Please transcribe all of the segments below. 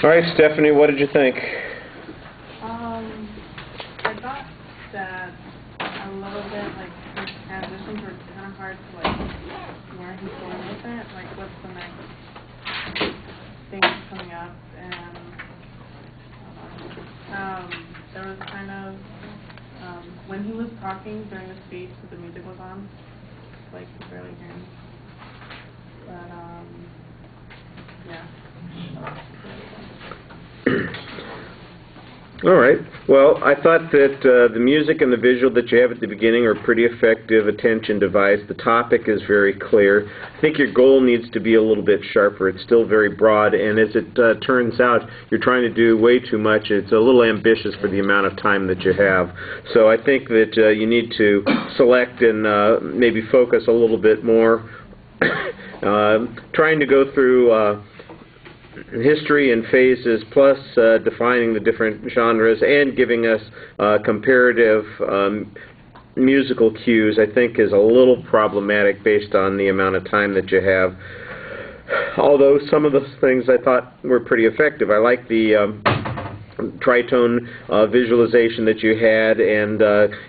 All right, Stephanie, what did you think? I thought that a little bit, like, his transitions were kind of hard to, like, where he's going with it, like, what's the next thing coming up, and there was kind of, when he was talking during the speech, the music was on, like, you could barely hear him, but, yeah. All right. Well, I thought that the music and the visual that you have at the beginning are pretty effective attention device. The topic is very clear. I think your goal needs to be a little bit sharper. It's still very broad, and as it turns out, you're trying to do way too much. It's a little ambitious for the amount of time that you have. So I think that you need to select and maybe focus a little bit more. Trying to go through history and phases, plus defining the different genres and giving us comparative musical cues, I think is a little problematic based on the amount of time that you have. Although some of the things I thought were pretty effective. I like the tritone visualization that you had, and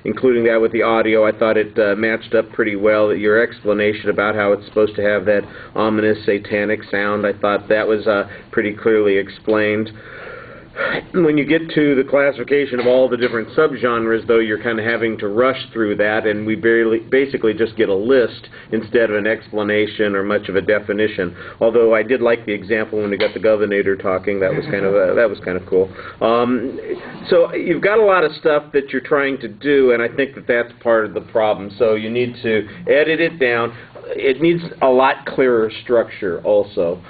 including that with the audio, I thought it matched up pretty well. Your explanation about how it's supposed to have that ominous satanic sound, I thought that was pretty clearly explained. When you get to the classification of all the different subgenres, though, you're kind of having to rush through that, and we basically just get a list instead of an explanation or much of a definition. Although I did like the example when we got the governor talking. That was kind of cool. So you've got a lot of stuff that you're trying to do, and I think that that's part of the problem. So you need to edit it down. It needs a lot clearer structure also.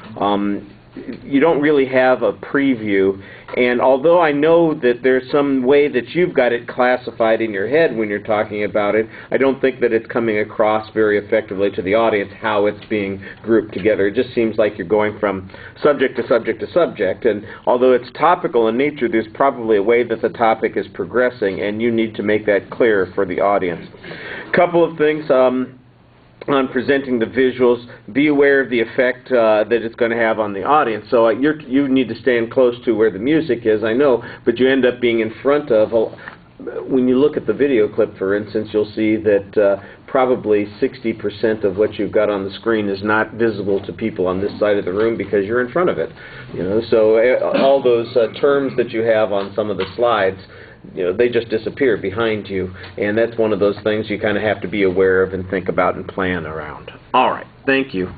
You don't really have a preview, and although I know that there's some way that you've got it classified in your head when you're talking about it, I don't think that it's coming across very effectively to the audience how it's being grouped together. It just seems like you're going from subject to subject to subject, and although it's topical in nature, there's probably a way that the topic is progressing, and you need to make that clear for the audience. A couple of things. On presenting the visuals, be aware of the effect that it's going to have on the audience. So you need to stand close to where the music is, I know, but you end up being in front of, when you look at the video clip, for instance, you'll see that probably 60% of what you've got on the screen is not visible to people on this side of the room because you're in front of it. You know, so all those terms that you have on some of the slides, you know, they just disappear behind you, and that's one of those things you kind of have to be aware of and think about and plan around. All right, thank you.